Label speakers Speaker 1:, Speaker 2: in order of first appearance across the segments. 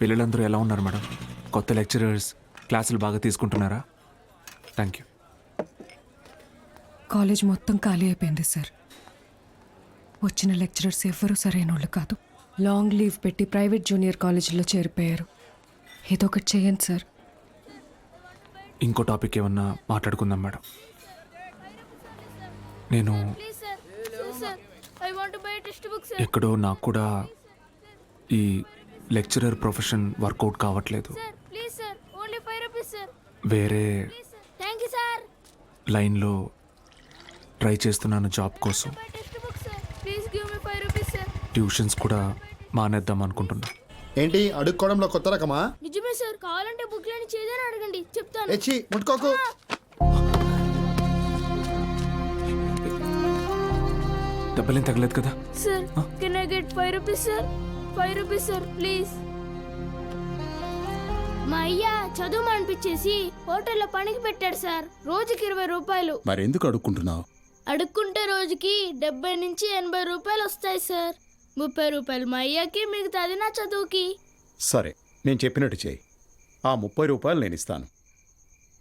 Speaker 1: పిల్లలందరూ ఎలా ఉన్నారు మేడం? కొత్త లెక్చరర్స్ క్లాసులు బాగా తీసుకుంటున్నారా? Thank you.
Speaker 2: కాలేజ్ మొత్తం ఖాళీ అయిపోయింది సార్. వచ్చిన లెక్చరర్స్ ఎవ్వరూ సరైన వాళ్ళు కాదు. లాంగ్ లీవ్ పెట్టి ప్రైవేట్ జూనియర్ కాలేజీలో చేరిపోయారు. ఏదో ఒకటి చేయండి సార్.
Speaker 1: ఇంకో టాపిక్ ఏమన్నా మాట్లాడుకుందాం మేడం. నేను ఎక్కడో నాకు కూడా ఈ లెక్చరర్ ప్రొఫెషన్ వర్కౌట్ కావట్లేదు. వేరే లైన్లో ట్రై చేస్తున్నాను జాబ్ కోసం. ట్యూషన్స్ కూడా మానేద్దాం అనుకుంటున్నా.
Speaker 3: ఏంటి అడుక్కోవడంలో కొత్త రకమా?
Speaker 4: నిజమే సార్, కావాలంటే బుక్లని చేదని అడగండి, చెప్తాను.
Speaker 3: ఎచ్చి ముట్టుకోకు.
Speaker 1: దెబ్బలేం తగలేదు కదా?
Speaker 4: Sir can I get 5 rupees sir? 5 rupees sir please. మా అయ్య చదువు మానిపించేసి హోటల్లో పనికి పెట్టాడు సార్. రోజుకి 20 రూపాయలు.
Speaker 5: మరెందుకు అడుక్కుంటున్నావు?
Speaker 4: అడుక్కుంటే రోజుకి 70 నుంచి 80 రూపాయలు వస్తాయి సార్. 30 రూపాయలు మా అయ్యకి, మిగతాది నా చదువుకి.
Speaker 5: సరే, నేను చెప్పినట్టు చేయి. ఆ 30 రూపాయలు నేను ఇస్తాను.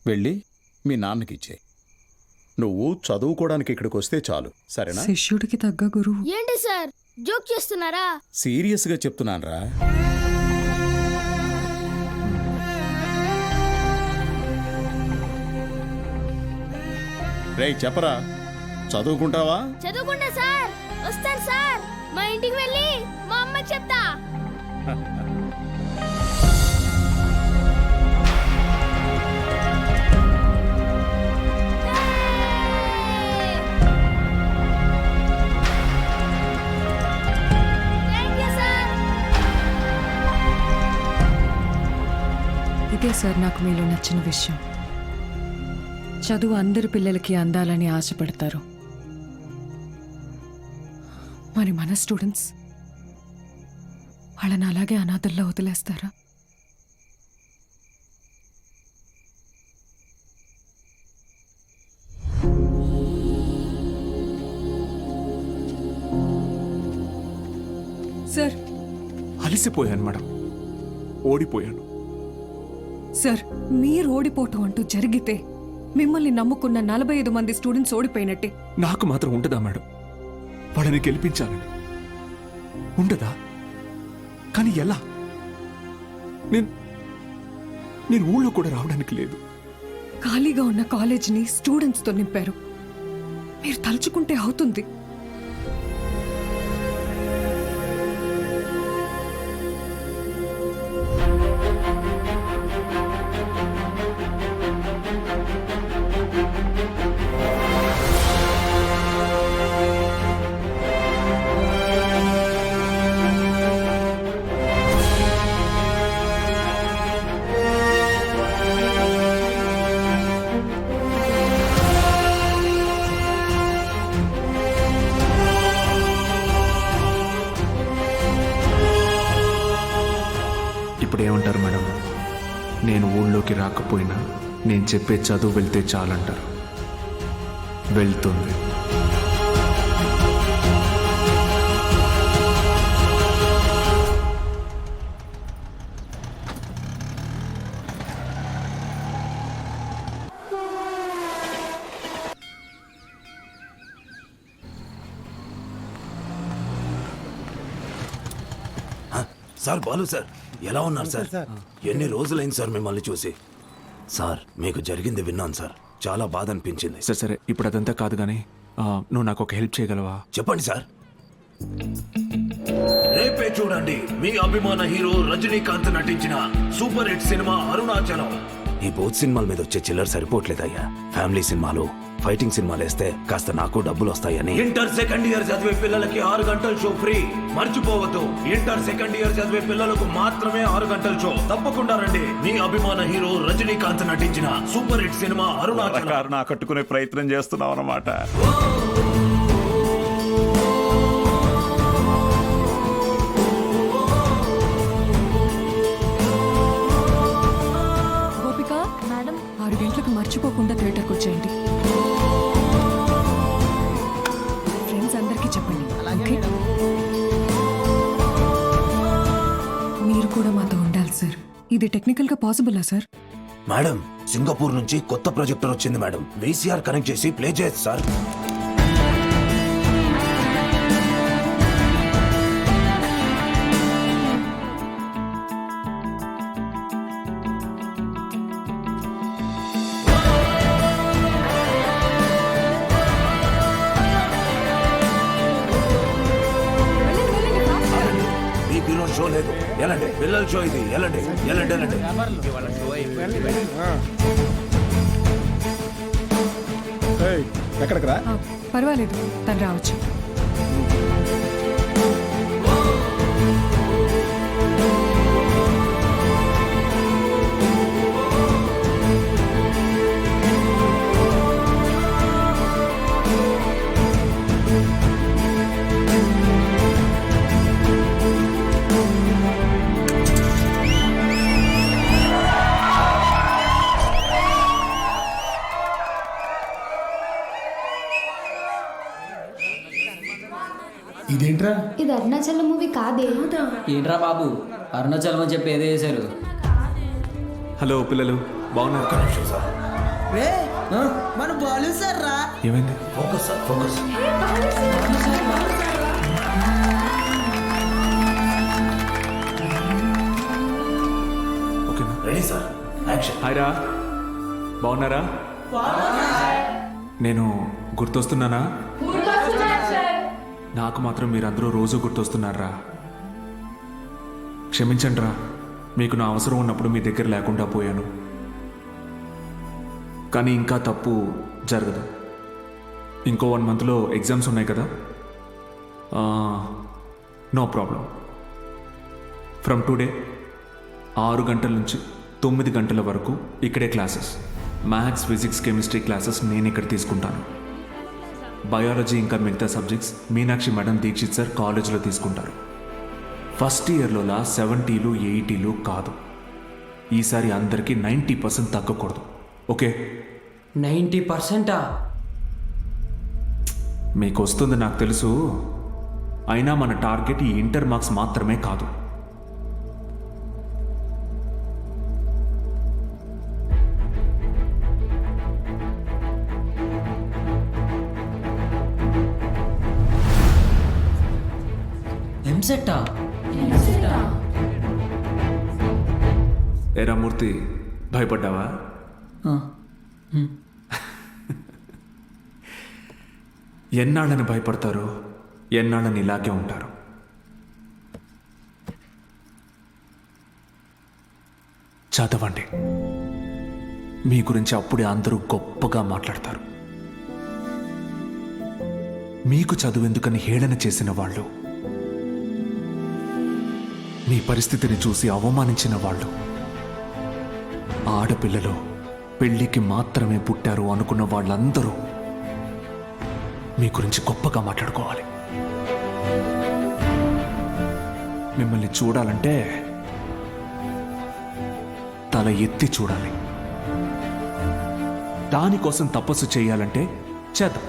Speaker 5: వెళ్ళి మీ నాన్నకి ఇచ్చేయి. నువ్వు చదువుకోవడానికి ఇక్కడికి వస్తే చాలు, సరేనా?
Speaker 2: శిష్యుడికి తగ్గ గురువు.
Speaker 4: ఏంటి సార్ జోక్ చేస్తున్నారా?
Speaker 5: సీరియస్గా చెప్తున్నానురా. రేయ్ చెప్పరా, చదువుకుంటావా?
Speaker 4: చదువుకుంటా సార్. వస్తాను సార్. మా ఇంటికి వెళ్ళి మా అమ్మకి చెప్తా.
Speaker 2: ఇదే సార్ నాకు మీలో నచ్చిన విషయం. చదువు అందరి పిల్లలకి అందాలని ఆశపడతారు. మరి మన స్టూడెంట్స్ వాళ్ళని అలాగే అనాథల్లో వదిలేస్తారా? సార్
Speaker 1: అలసిపోయాను మేడం, ఓడిపోయాను.
Speaker 2: సార్ మీరు ఓడిపోవటం అంటూ జరిగితే మిమ్మల్ని నమ్ముకున్న 45 మంది స్టూడెంట్స్ ఓడిపోయినట్టే.
Speaker 1: నాకు మాత్రం ఉండదా మేడం? వాళ్ళని గెలిపించాలని ఉండదా? కానీ ఎలా? నేను ఊళ్ళో కూడా రావడానికి లేదు.
Speaker 2: ఖాళీగా ఉన్న కాలేజీని స్టూడెంట్స్తో నింపారు. మీరు తలుచుకుంటే అవుతుంది.
Speaker 1: ఇప్పుడేమంటారు మేడం? నేను ఊళ్ళోకి రాకపోయినా నేను చెప్పే చదువు వెళ్తే చాలంటారు. వెళ్తుంది.
Speaker 6: సార్, బాలు సార్, ఎలా ఉన్నారు సార్? ఎన్ని రోజులైంది సార్ మిమ్మల్ని చూసి. సార్, మీకు జరిగింది విన్నాను సార్, చాలా బాధ అనిపించింది.
Speaker 1: సరే సరే, ఇప్పుడు అదంతా కాదు కానీ నువ్వు నాకు ఒక హెల్ప్ చేయగలవా?
Speaker 6: చెప్పండి సార్. రేపే చూడండి మీ అభిమాన హీరో రజనీకాంత్ నటించిన సూపర్ హిట్ సినిమా అరుణాచలం. ఈ బోత్ సినిమాల మీద వచ్చే చిల్లర సరిపోవట్లేదయ్యా. ఫ్యామిలీ సినిమాలు, ఫైటింగ్ సినిమాలు వేస్తే కాస్త నాకు డబ్బులు వస్తాయని. ఇంటర్ సెకండ్ ఇయర్ చదివే పిల్లలకి 6 గంటల షో ఫ్రీ. మర్చిపోవద్దు, ఇంటర్ సెకండ్ ఇయర్ చదివే పిల్లలకు మాత్రమే 6 గంటల షో. తప్పకుండా రండి. మీ అభిమాన హీరో రజనీకాంత్ నటించిన సూపర్ హిట్ సినిమా అరుణాచలం.
Speaker 5: కట్టుకునే ప్రయత్నం చేస్తున్నావు అన్నమాట.
Speaker 2: గోపిక మేడం, 6 గంటలకు మర్చిపోకుండా థియేటర్కి వచ్చేయండి. ఫ్రెండ్స్ అందరికీ చెప్పండి. ఓకే? మీరు కూడా మాతో ఉండాలి. చాలు సార్. ఇది టెక్నికల్గా పాసిబులా సార్?
Speaker 6: మేడం, సింగపూర్ నుంచి కొత్త ప్రొజెక్టర్ వచ్చింది మేడం. VCR కనెక్ట్ చేసి ప్లే చేయొచ్చు సార్. మీకు ఈరోజు షో లేదు, ఎలాంటి పిల్లల షో ఇది, ఎలాంటి ఎలాంటి ఎలాంటి.
Speaker 5: ఏయ్, ఎక్కడికి రా?
Speaker 2: పర్వాలేదు, తను రావచ్చు.
Speaker 3: ఇదేంట్రా?
Speaker 7: ఇది అరుణాచలం మూవీ కాదే.
Speaker 8: ఏంట్రా బాబు, అరుణాచలం అని చెప్పి ఏదో చేశారు.
Speaker 1: హలో పిల్లలు, బాగున్నారు?
Speaker 9: మన బాలు సార్ రా.
Speaker 1: ఏమైంది?
Speaker 6: Focus sir, focus.
Speaker 1: ఓకేనా?
Speaker 6: Ready sir, action.
Speaker 1: హాయ్ రా, బాగున్నారా? నేను గుర్తొస్తున్నానా? నాకు మాత్రం మీరందరూ రోజు గుర్తొస్తున్నారా? క్షమించండి రా, మీకు నా అవసరం ఉన్నప్పుడు మీ దగ్గర లేకుండా పోయాను. కానీ ఇంకా తప్పు జరగదు. ఇంకో 1 మంత్లో ఎగ్జామ్స్ ఉన్నాయి కదా. No problem. ఫ్రమ్ టుడే 6 గంటల నుంచి 9 గంటల వరకు ఇక్కడే classes. Maths, physics, chemistry classes నేను ఇక్కడ తీసుకుంటాను. బయాలజీ ఇంకా మిగతా subjects Meenakshi madam, Dikshit sir కాలేజీలో తీసుకుంటారు. ఫస్ట్ ఇయర్లోలా 70లు 80లు కాదు. ఈసారి అందరికీ 90% తగ్గకూడదు. ఓకే?
Speaker 8: 90%?
Speaker 1: మీకు వస్తుంది నాకు తెలుసు. అయినా మన టార్గెట్ ఈ ఇంటర్ మార్క్స్ మాత్రమే కాదు.
Speaker 8: ఎంసెట్టా?
Speaker 1: ఏరా మూర్తి, భయపడ్డావా? ఎన్నాళ్ళని భయపడతారు, ఎన్నాళ్ళని ఇలాగే ఉంటారు. చదవండి. మీ గురించి అప్పుడే అందరూ గొప్పగా మాట్లాడతారు. మీకు చదువెందుకని హేళన చేసిన వాళ్ళు, మీ పరిస్థితిని చూసి అవమానించిన వాళ్ళు, ఆడపిల్లలు పెళ్లికి మాత్రమే పుట్టారు అనుకున్న వాళ్ళందరూ మీ గురించి గొప్పగా మాట్లాడుకోవాలి. మిమ్మల్ని చూడాలంటే తల ఎత్తి చూడాలి. దానికోసం తపస్సు చేయాలంటే చేద్దాం.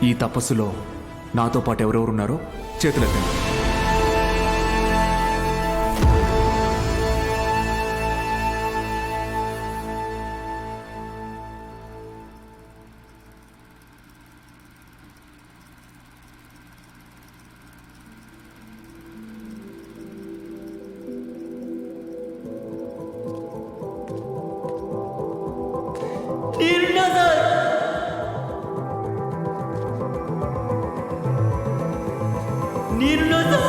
Speaker 1: ఈ తపస్సులో నాతో పాటు ఎవరెవరున్నారో చేతులెత్తండి.
Speaker 9: నేనున్నా సార్.